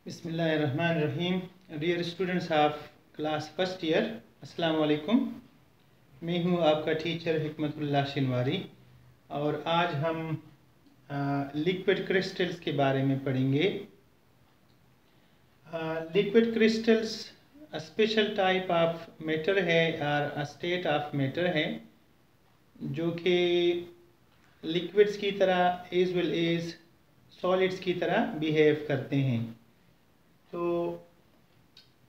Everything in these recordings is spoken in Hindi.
बिस्मिल्लाहिर्रहमानिर्रहीम। Dear students of class first year, अस्सलाम वालेकुम। मैं हूं आपका टीचर हिकमतुल्लाह शिनवारी और आज हम लिक्विड क्रिस्टल्स के बारे में पढ़ेंगे। Liquid crystals special type of matter है और स्टेट ऑफ मैटर है जो कि लिक्विड्स की तरह एज वेल एज सॉलिड्स की तरह बिहेव करते हैं। So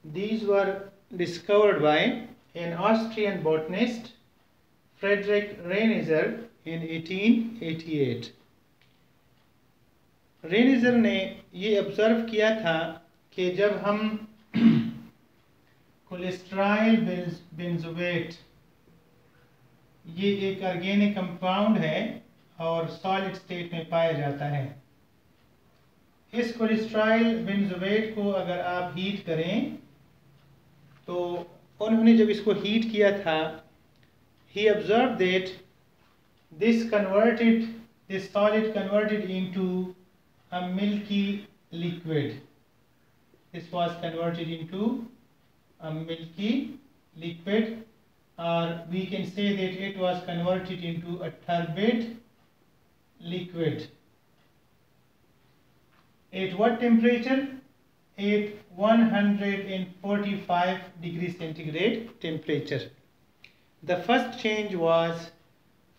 these were discovered by an Austrian botanist, Friedrich Reinzer, in 1888. रेनिजर ने ये ऑब्जर्व किया था कि जब हम कोलेस्ट्रॉल बेंजोएट, ये एक ऑर्गेनिक कंपाउंड है और सॉलिड स्टेट में पाया जाता है। इस कोलेस्ट्रॉल बेंजोएट को अगर आप हीट करें तो उन्होंने जब इसको हीट किया था, he observed that this solid converted into a milky liquid. This was converted into a milky liquid, or we can say that it was converted into a turbid liquid. At what temperature? At 145 degrees centigrade temperature. The first change was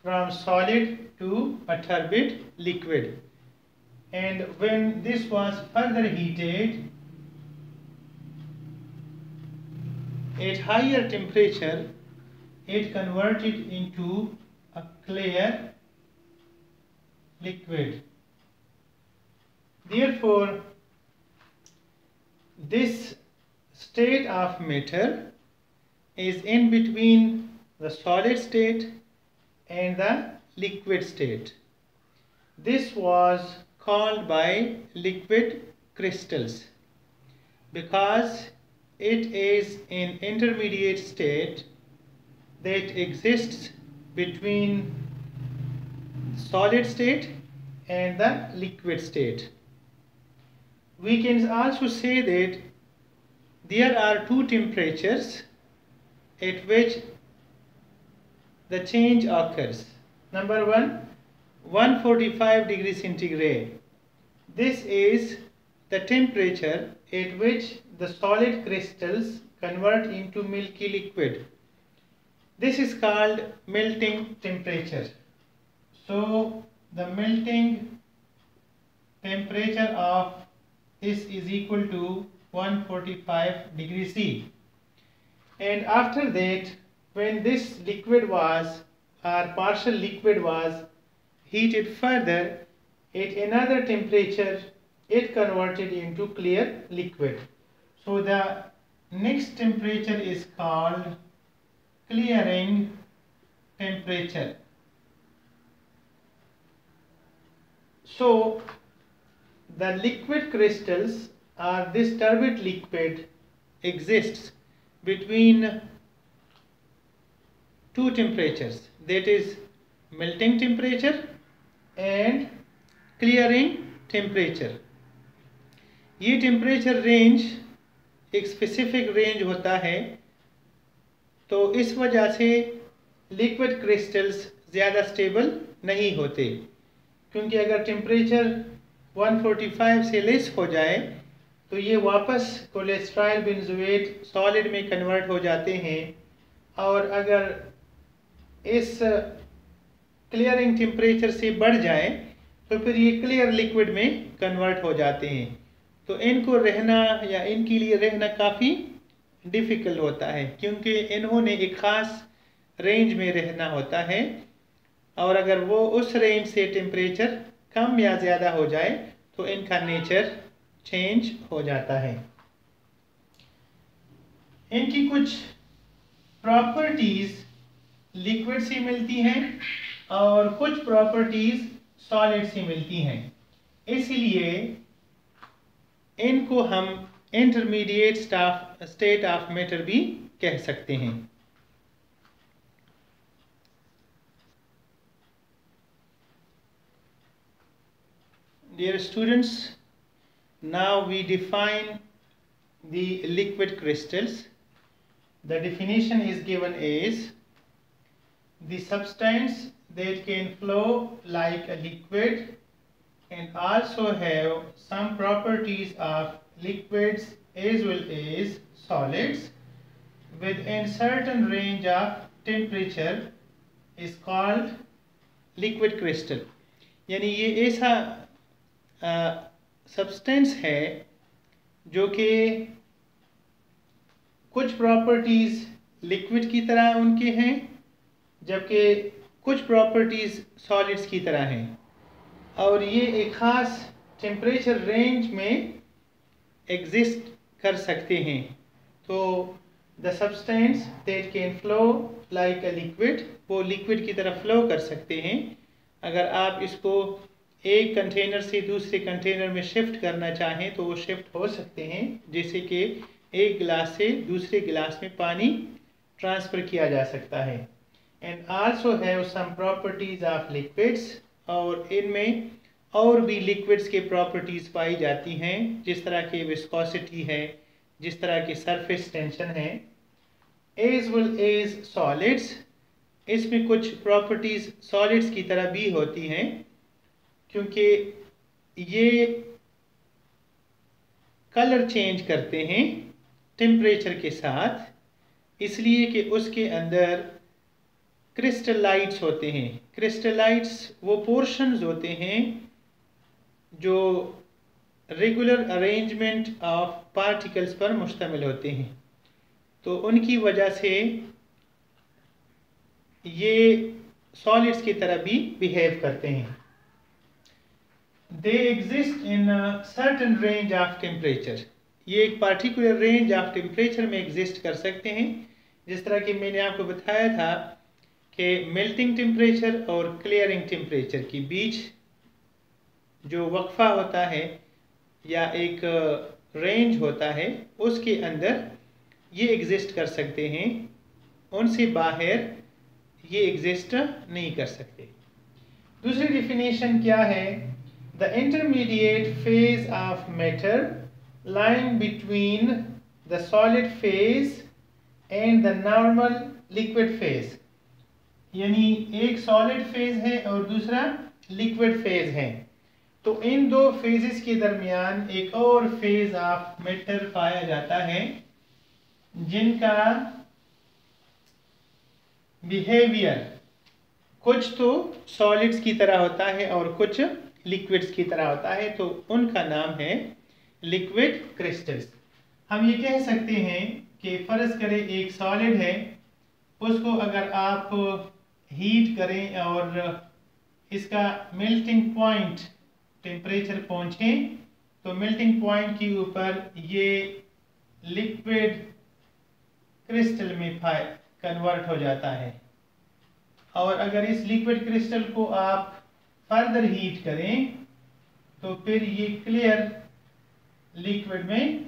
from solid to a turbid liquid, and when this was further heated at higher temperature, it converted into a clear liquid. Therefore, this state of matter is in between the solid state and the liquid state. This was called by liquid crystals because it is an intermediate state that exists between solid state and the liquid state. We can also say that there are two temperatures at which the change occurs. Number one, 145 degrees centigrade. This is the temperature at which the solid crystals convert into milky liquid. This is called melting temperature. So the melting temperature of this is equal to 145 degrees C. And after that, when this liquid was, or partial liquid was heated further at another temperature, it converted into clear liquid. So the next temperature is called clearing temperature. So the liquid crystals, or this turbid liquid, exists between two temperatures, that is melting temperature and clearing temperature. ये टेम्परेचर रेंज एक स्पेसिफिक रेंज होता है, तो इस वजह से लिक्विड क्रिस्टल्स ज़्यादा स्टेबल नहीं होते, क्योंकि अगर टेम्परेचर 145 से लेस हो जाए तो ये वापस कोलेस्ट्रॉल बेंजोएट सॉलिड में कन्वर्ट हो जाते हैं, और अगर इस क्लियरिंग टेम्परेचर से बढ़ जाए तो फिर ये क्लियर लिक्विड में कन्वर्ट हो जाते हैं। तो इनको रहना या इनके लिए रहना काफ़ी डिफ़िकल्ट होता है, क्योंकि इन्होंने एक ख़ास रेंज में रहना होता है, और अगर वो उस रेंज से टेम्परेचर कम या ज़्यादा हो जाए तो इनका नेचर चेंज हो जाता है। इनकी कुछ प्रॉपर्टीज़ लिक्विड से मिलती हैं और कुछ प्रॉपर्टीज़ सॉलिड से मिलती हैं, इसलिए इनको हम इंटरमीडिएट स्टेट ऑफ मैटर भी कह सकते हैं। Dear students, now we define the liquid crystals. The definition is given as the substance that can flow like a liquid and also have some properties of liquids as well as solids within certain range of temperature is called liquid crystal. यानी ये ऐसा सब्सटेंस है जो कि कुछ प्रॉपर्टीज़ लिक्विड की तरह उनके हैं जबकि कुछ प्रॉपर्टीज़ सॉलिड्स की तरह हैं और ये एक ख़ास टेम्परेचर रेंज में एग्जिस्ट कर सकते हैं. तो the substance that can flow like a liquid, वो लिक्विड की तरह फ्लो कर सकते हैं. अगर आप इसको एक कंटेनर से दूसरे कंटेनर में शिफ्ट करना चाहें तो वो शिफ्ट हो सकते हैं, जैसे कि एक गिलास से दूसरे गिलास में पानी ट्रांसफ़र किया जा सकता है. And also have some properties of liquids, और इनमें और भी लिक्विड्स के प्रॉपर्टीज़ पाई जाती हैं, जिस तरह की विस्कोसिटी है, जिस तरह की सरफेस टेंशन है, एज वेल एज सॉलिड्स. इसमें कुछ प्रॉपर्टीज़ सॉलिड्स की तरह भी होती हैं क्योंकि ये कलर चेंज करते हैं टेम्परेचर के साथ, इसलिए कि उसके अंदर क्रिस्टलाइट्स होते हैं. क्रिस्टलाइट्स वो पोर्शंस होते हैं जो रेगुलर अरेंजमेंट ऑफ पार्टिकल्स पर मुश्तमिल होते हैं. तो उनकी वजह से ये सॉलिड्स की तरह भी बिहेव करते हैं. They exist in certain range of temperature. ये एक पार्टिकुलर रेंज ऑफ टेम्परेचर में एग्जिस्ट कर सकते हैं. जिस तरह कि मैंने आपको बताया था कि मेल्टिंग टेम्परेचर और क्लियरिंग टेम्परेचर के बीच जो वक्फा होता है या एक रेंज होता है, उसके अंदर ये एग्जिस्ट कर सकते हैं, उनसे बाहर ये एग्जिस्ट नहीं कर सकते. दूसरी डेफिनेशन क्या है? The intermediate phase of matter lying between the solid phase and the normal liquid phase. यानी एक सॉलिड फेज है और दूसरा लिक्विड फेज है. तो इन दो फेजेस के दरमियान एक और फेज ऑफ मैटर पाया जाता है जिनका बिहेवियर कुछ तो सॉलिड्स की तरह होता है और कुछ लिक्विड्स की तरह होता है. तो उनका नाम है लिक्विड क्रिस्टल्स. हम ये कह सकते हैं कि फ़र्ज़ करें एक सॉलिड है, उसको अगर आप हीट करें और इसका मेल्टिंग पॉइंट टेम्परेचर पहुँचे तो मेल्टिंग पॉइंट के ऊपर ये लिक्विड क्रिस्टल में कन्वर्ट हो जाता है. और अगर इस लिक्विड क्रिस्टल को आप फर्दर हीट करें तो फिर ये क्लियर लिक्विड में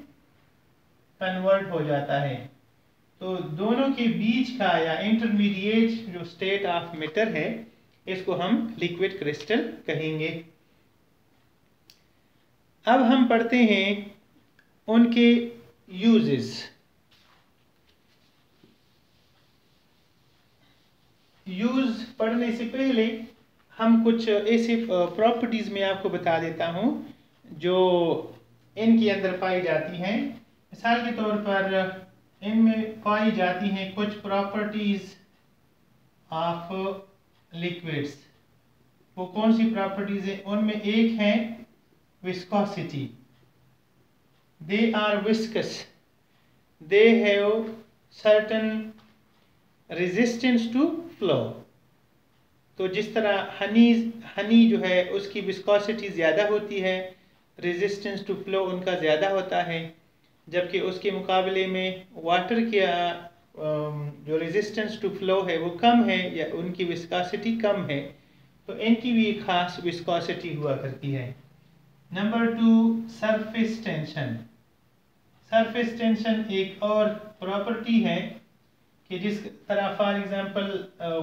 कन्वर्ट हो जाता है. तो दोनों के बीच का या इंटरमीडिएट जो स्टेट ऑफ मैटर है, इसको हम लिक्विड क्रिस्टल कहेंगे. अब हम पढ़ते हैं उनके यूजेस. यूज पढ़ने से पहले हम कुछ ऐसे प्रॉपर्टीज़ में आपको बता देता हूँ जो इनके अंदर पाई जाती हैं. मिसाल के तौर पर इनमें पाई जाती हैं कुछ प्रॉपर्टीज़ ऑफ लिक्विड्स. वो कौन सी प्रॉपर्टीज़ हैं? उनमें एक है viscosity. They are viscous, they have certain resistance to flow. तो जिस तरह हनी जो है उसकी विस्कोसिटी ज़्यादा होती है, रेजिस्टेंस टू फ्लो उनका ज़्यादा होता है, जबकि उसके मुकाबले में वाटर की जो रेजिस्टेंस टू फ्लो है वो कम है या उनकी विस्कोसिटी कम है. तो इनकी भी एक ख़ास विस्कोसिटी हुआ करती है. Number 2, surface tension. Surface tension एक और प्रॉपर्टी है कि जिस तरह फॉर एग्जांपल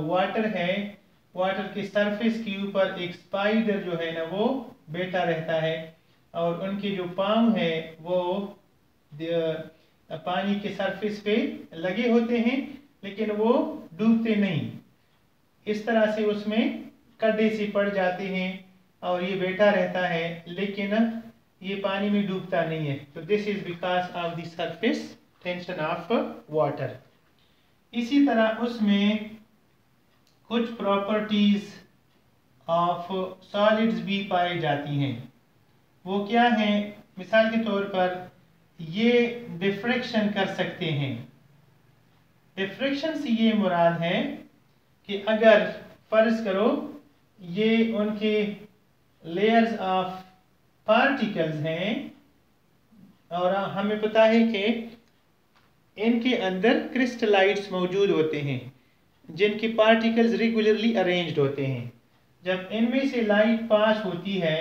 वाटर है, वाटर के सरफेस के ऊपर एक स्पाइडर जो है ना वो बैठा रहता है और उनके जो पाँव है वो पानी के सरफेस पे लगे होते हैं, लेकिन वो डूबते नहीं। इस तरह से उसमें गड्ढे से पड़ जाते हैं और ये बैठा रहता है, लेकिन ये पानी में डूबता नहीं है। तो this is because of the surface tension of water. इसी तरह उसमें कुछ प्रॉपर्टीज ऑफ सॉलिड्स भी पाई जाती हैं। वो क्या है? मिसाल के तौर पर ये डिफ्रैक्शन कर सकते हैं। डिफ्रैक्शन से ये मुराद है कि अगर फर्ज करो ये उनके लेयर्स ऑफ पार्टिकल्स हैं और हमें पता है कि इनके अंदर क्रिस्टलाइट्स मौजूद होते हैं जिनके पार्टिकल्स रेगुलरली अरेंज्ड होते हैं। जब इनमें से लाइट पास होती है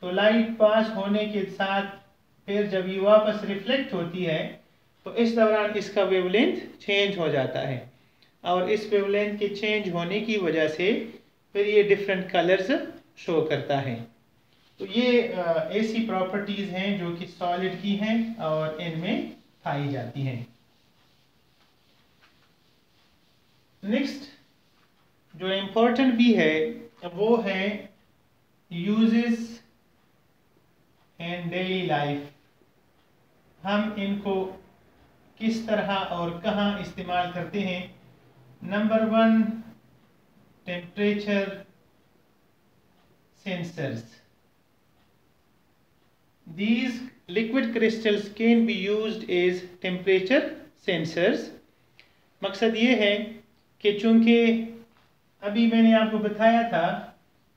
तो लाइट पास होने के साथ फिर जब ये वापस रिफ्लेक्ट होती है तो इस दौरान इसका वेवलेंथ चेंज हो जाता है और इस वेवलेंथ के चेंज होने की वजह से फिर ये डिफरेंट कलर्स शो करता है। तो ये ऐसी प्रॉपर्टीज हैं जो कि सॉलिड की हैं और इनमें पाई जाती हैं। नेक्स्ट जो इम्पोर्टेंट भी है वो है यूजेस इन डेली लाइफ। हम इनको किस तरह और कहाँ इस्तेमाल करते हैं। Number 1, temperature sensors. These liquid crystals can be used as temperature sensors। मकसद ये है कि चूंकि अभी मैंने आपको बताया था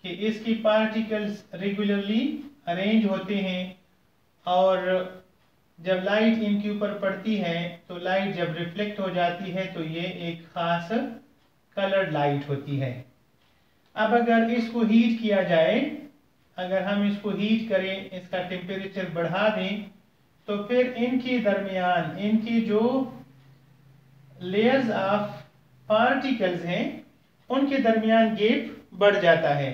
कि इसके पार्टिकल्स रेगुलरली अरेंज होते हैं और जब लाइट इनके ऊपर पड़ती है तो लाइट जब रिफ्लेक्ट हो जाती है तो ये एक खास कलर्ड लाइट होती है। अब अगर इसको हीट किया जाए, अगर हम इसको हीट करें, इसका टेम्परेचर बढ़ा दें, तो फिर इनके दरमियान इनके जो लेयर्स ऑफ पार्टिकल्स हैं उनके दरमियान गैप बढ़ जाता है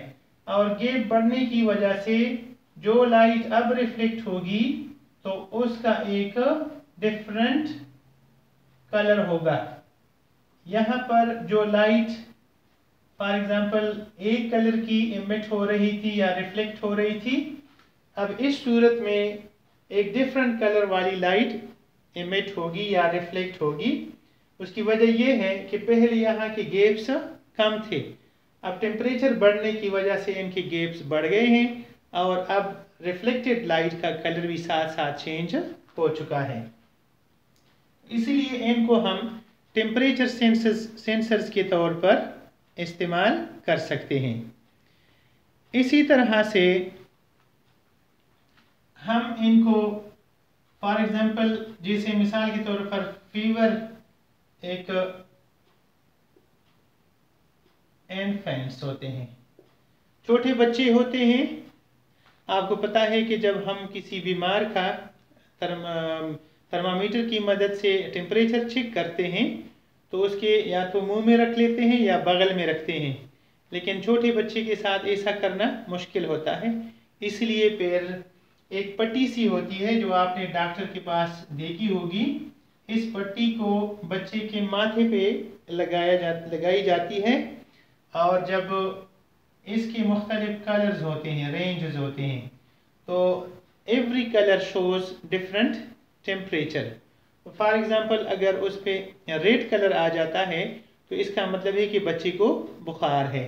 और गैप बढ़ने की वजह से जो लाइट अब रिफ्लेक्ट होगी तो उसका एक डिफरेंट कलर होगा। यहाँ पर जो लाइट फॉर एग्जांपल एक कलर की इमिट हो रही थी या रिफ्लेक्ट हो रही थी, अब इस सूरत में एक डिफरेंट कलर वाली लाइट इमिट होगी या रिफ्लेक्ट होगी। उसकी वजह यह है कि पहले यहाँ के गैप्स कम थे, अब टेम्परेचर बढ़ने की वजह से इनके गैप्स बढ़ गए हैं और अब रिफ्लेक्टेड लाइट का कलर भी साथ साथ चेंज हो चुका है। इसलिए इनको हम टेम्परेचर सेंसर्स के तौर पर इस्तेमाल कर सकते हैं। इसी तरह से हम इनको फॉर एग्जांपल जैसे मिसाल के तौर पर फीवर एक इन्फेंट्स होते हैं, छोटे बच्चे होते हैं। आपको पता है कि जब हम किसी बीमार का थर्मामीटर की मदद से टेम्परेचर चेक करते हैं तो उसके या तो मुंह में रख लेते हैं या बगल में रखते हैं, लेकिन छोटे बच्चे के साथ ऐसा करना मुश्किल होता है। इसलिए फिर एक पट्टी सी होती है जो आपने डॉक्टर के पास देखी होगी। इस पट्टी को बच्चे के माथे पे लगाई जाती है और जब इसके मुख्तलिफ कलर्स होते हैं, रेंजेस होते हैं, तो every colour shows different temperature. For example अगर उस पर रेड कलर आ जाता है तो इसका मतलब है कि बच्चे को बुखार है।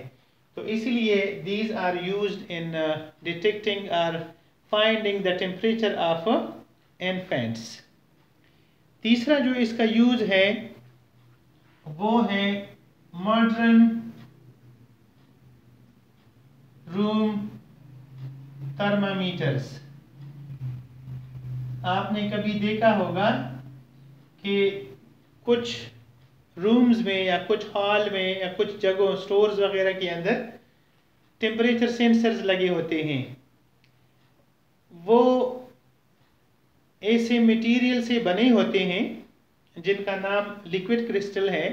तो इसलिए these are used in detecting और finding the temperature of infants. तीसरा जो इसका यूज है वो है मॉडर्न रूम थर्मामीटर्स। आपने कभी देखा होगा कि कुछ रूम्स में या कुछ हॉल में या कुछ जगहों स्टोर्स वगैरह के अंदर टेम्परेचर सेंसर्स लगे होते हैं। वो ऐसे मटेरियल से बने होते हैं जिनका नाम लिक्विड क्रिस्टल है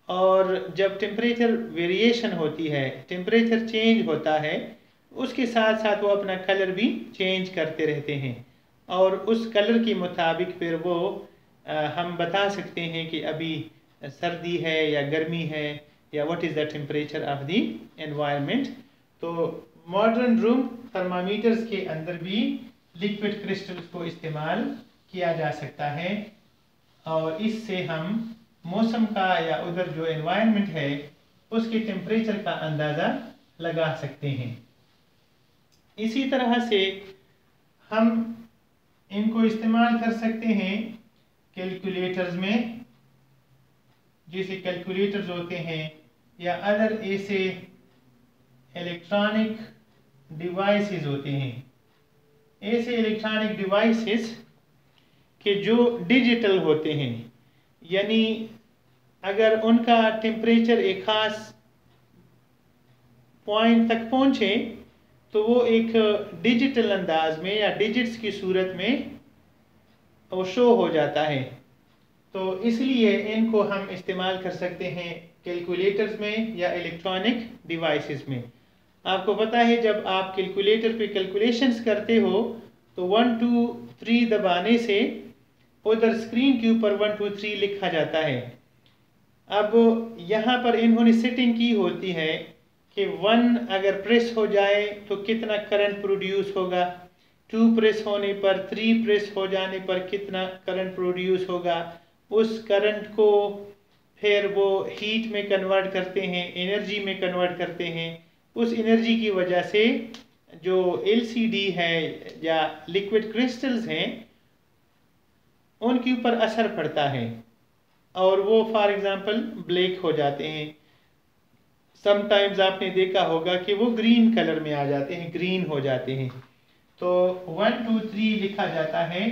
और जब टेम्परेचर वेरिएशन होती है, टेम्परेचर चेंज होता है, उसके साथ साथ वो अपना कलर भी चेंज करते रहते हैं और उस कलर के मुताबिक फिर वो हम बता सकते हैं कि अभी सर्दी है या गर्मी है या what is the temperature of the environment. तो मॉडर्न रूम थर्मामीटर्स के अंदर भी लिक्विड क्रिस्टल्स को इस्तेमाल किया जा सकता है और इससे हम मौसम का या उधर जो एनवायरनमेंट है उसके टेम्परेचर का अंदाज़ा लगा सकते हैं। इसी तरह से हम इनको इस्तेमाल कर सकते हैं कैलकुलेटर्स में, जैसे कैलकुलेटर्स होते हैं या अदर ऐसे इलेक्ट्रॉनिक डिवाइसेस होते हैं। ऐसे इलेक्ट्रॉनिक डिवाइसेस के जो डिजिटल होते हैं, यानी अगर उनका टेम्परेचर एक ख़ास पॉइंट तक पहुँचे तो वो एक डिजिटल अंदाज में या डिजिट्स की सूरत में वो शो हो जाता है। तो इसलिए इनको हम इस्तेमाल कर सकते हैं कैलकुलेटर्स में या इलेक्ट्रॉनिक डिवाइसेस में। आपको पता है जब आप कैलकुलेटर पे कैलकुलेशंस करते हो तो 1 2 3 दबाने से उधर स्क्रीन के ऊपर 1 2 3 लिखा जाता है। अब यहाँ पर इन्होंने सेटिंग की होती है कि 1 अगर प्रेस हो जाए तो कितना करंट प्रोड्यूस होगा, 2 प्रेस होने पर, 3 प्रेस हो जाने पर कितना करंट प्रोड्यूस होगा। उस करंट को फिर वो हीट में कन्वर्ट करते हैं, एनर्जी में कन्वर्ट करते हैं। उस एनर्जी की वजह से जो एलसीडी है या लिक्विड क्रिस्टल्स हैं उनके ऊपर असर पड़ता है और वो फॉर एग्जांपल ब्लैक हो जाते हैं। समटाइम्स आपने देखा होगा कि वो ग्रीन कलर में आ जाते हैं, ग्रीन हो जाते हैं। तो 1 2 3 लिखा जाता है।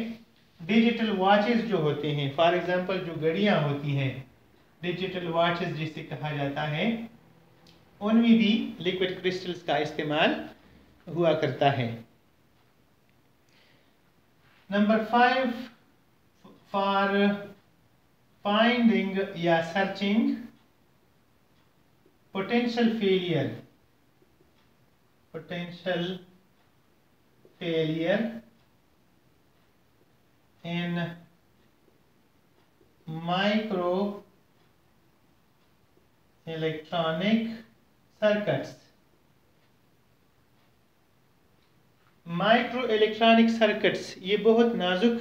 डिजिटल वॉचेस जो होते हैं, फॉर एग्जांपल जो घड़ियां होती हैं, डिजिटल वॉचेस जिसे कहा जाता है, उनमें भी लिक्विड क्रिस्टल्स का इस्तेमाल हुआ करता है। नंबर 5 फॉर फाइंडिंग या searching potential failure in micro electronic circuits। Micro electronic circuits ये बहुत नाजुक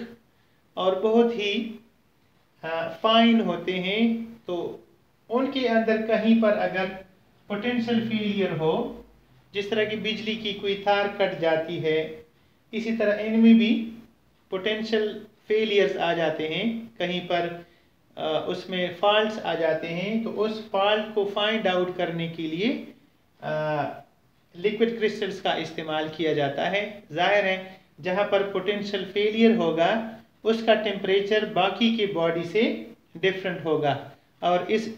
और बहुत ही फाइन होते हैं। तो उनके अंदर कहीं पर अगर पोटेंशियल फेलियर हो, जिस तरह की बिजली की कोई तार कट जाती है, इसी तरह इनमें भी पोटेंशियल फेलियर्स आ जाते हैं। कहीं पर उसमें फॉल्ट्स आ जाते हैं। तो उस फॉल्ट को फाइंड आउट करने के लिए लिक्विड क्रिस्टल्स का इस्तेमाल किया जाता है। जाहिर है जहाँ पर पोटेंशियल फेलियर होगा उसका टेम्परेचर बाकी के बॉडी से डिफरेंट होगा और इस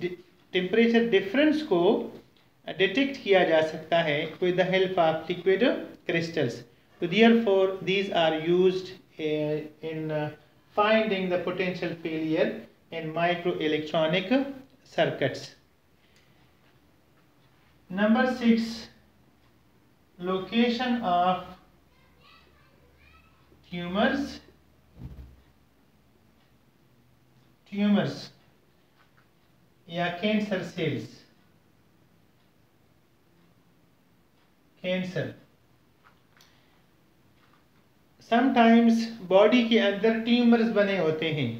टेम्परेचर डिफरेंस को डिटेक्ट किया जा सकता है with the help of liquid crystals. तो therefore these are used in finding the potential failure in microelectronic circuits. Number 6, location of tumors या cancer cells. Cancer sometimes body के अंदर ट्यूमर्स बने होते हैं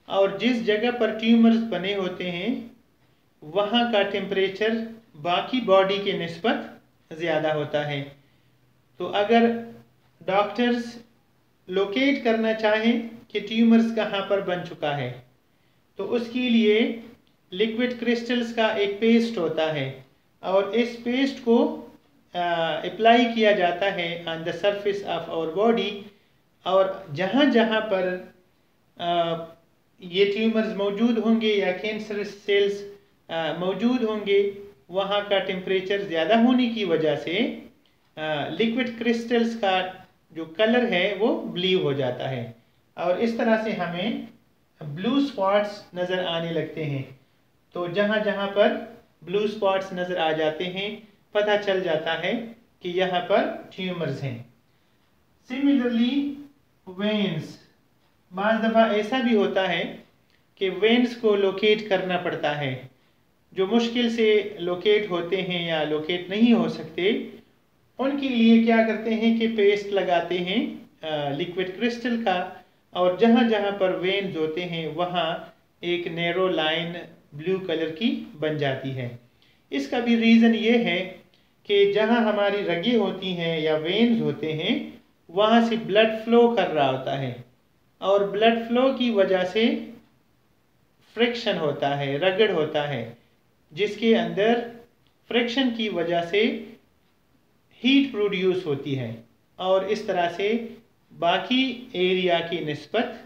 और जिस जगह पर ट्यूमर्स बने होते हैं वहाँ का टेम्परेचर बाकी बॉडी के निस्बत ज़्यादा होता है। तो अगर डॉक्टर्स लोकेट करना चाहें कि ट्यूमर्स कहाँ पर बन चुका है तो उसके लिए लिक्विड क्रिस्टल्स का एक पेस्ट होता है और इस पेस्ट को अप्लाई किया जाता है on the surface of our body और जहाँ जहाँ पर ये ट्यूमर्स मौजूद होंगे या कैंसर सेल्स मौजूद होंगे वहाँ का टेम्परेचर ज़्यादा होने की वजह से लिक्विड क्रिस्टल्स का जो कलर है वो ब्लू हो जाता है और इस तरह से हमें ब्लू स्पॉट्स नज़र आने लगते हैं। तो जहाँ जहाँ पर ब्लू स्पॉट्स नज़र आ जाते हैं पता चल जाता है कि यहाँ पर ट्यूमर्स हैं। सिमिलरली वेन्स, बाज़ दफ़ा ऐसा भी होता है कि वेन्स को लोकेट करना पड़ता है, जो मुश्किल से लोकेट होते हैं या लोकेट नहीं हो सकते, उनके लिए क्या करते हैं कि पेस्ट लगाते हैं लिक्विड क्रिस्टल का, और जहाँ जहाँ पर वेन्स होते हैं वहाँ एक नैरो लाइन ब्लू कलर की बन जाती है। इसका भी रीज़न ये है कि जहाँ हमारी रगें होती हैं या वेन्स होते हैं वहाँ से ब्लड फ्लो कर रहा होता है, और ब्लड फ्लो की वजह से फ्रिक्शन होता है, रगड़ होता है, जिसके अंदर फ्रिक्शन की वजह से हीट प्रोड्यूस होती है, और इस तरह से बाकी एरिया की निस्बत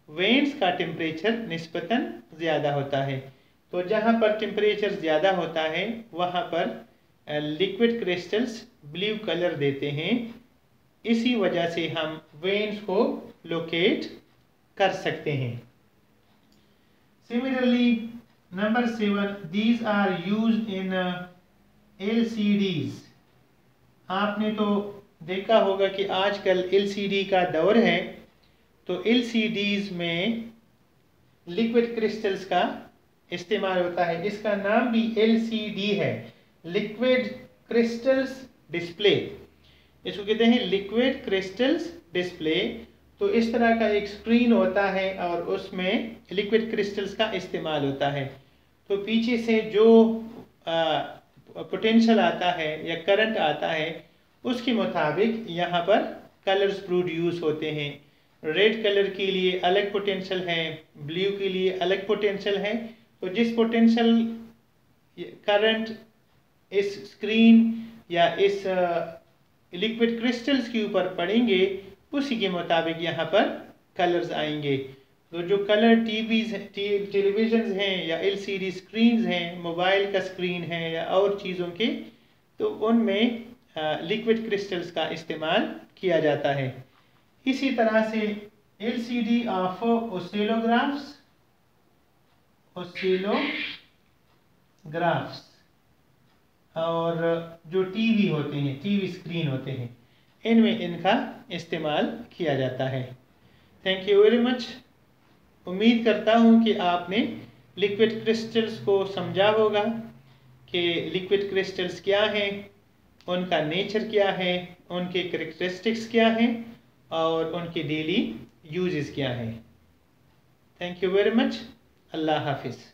वेन्स का टेम्परेचर निस्बतन ज़्यादा होता है। तो जहाँ पर टेम्परेचर ज़्यादा होता है वहाँ पर लिक्विड क्रिस्टल्स ब्लू कलर देते हैं। इसी वजह से हम वेन्स को लोकेट कर सकते हैं। Similarly, number 7, these are used in LCDs. आपने तो देखा होगा कि आजकल LCD का दौर है, तो LCDs में लिक्विड क्रिस्टल्स का इस्तेमाल होता है। इसका नाम भी LCD है, लिक्विड क्रिस्टल्स डिस्प्ले। इसको कहते हैं लिक्विड क्रिस्टल्स डिस्प्ले। तो इस तरह का एक स्क्रीन होता है और उसमें लिक्विड क्रिस्टल्स का इस्तेमाल होता है। तो पीछे से जो पोटेंशियल आता है या करंट आता है उसके मुताबिक यहाँ पर कलर्स प्रोड्यूस होते हैं। रेड कलर के लिए अलग पोटेंशियल है, ब्लू के लिए अलग पोटेंशियल है। तो जिस पोटेंशियल करंट इस स्क्रीन या इस लिक्विड क्रिस्टल्स के ऊपर पड़ेंगे उसी के मुताबिक यहाँ पर कलर्स आएंगे। तो जो कलर टेलीविज़न हैं या LCD स्क्रीन्स हैं, मोबाइल का स्क्रीन है या और चीज़ों के, तो उनमें लिक्विड क्रिस्टल्स का इस्तेमाल किया जाता है। इसी तरह से LCD ऑफ ओसिलोग्राफ्स और जो टीवी होते हैं, टीवी स्क्रीन होते हैं, इनमें इनका इस्तेमाल किया जाता है। Thank you very much. उम्मीद करता हूँ कि आपने लिक्विड क्रिस्टल्स को समझा होगा कि लिक्विड क्रिस्टल्स क्या हैं, उनका नेचर क्या है, उनके कैरेक्टरिस्टिक्स क्या हैं और उनके डेली यूजेस क्या हैं। Thank you very much. Allah हाफिज़।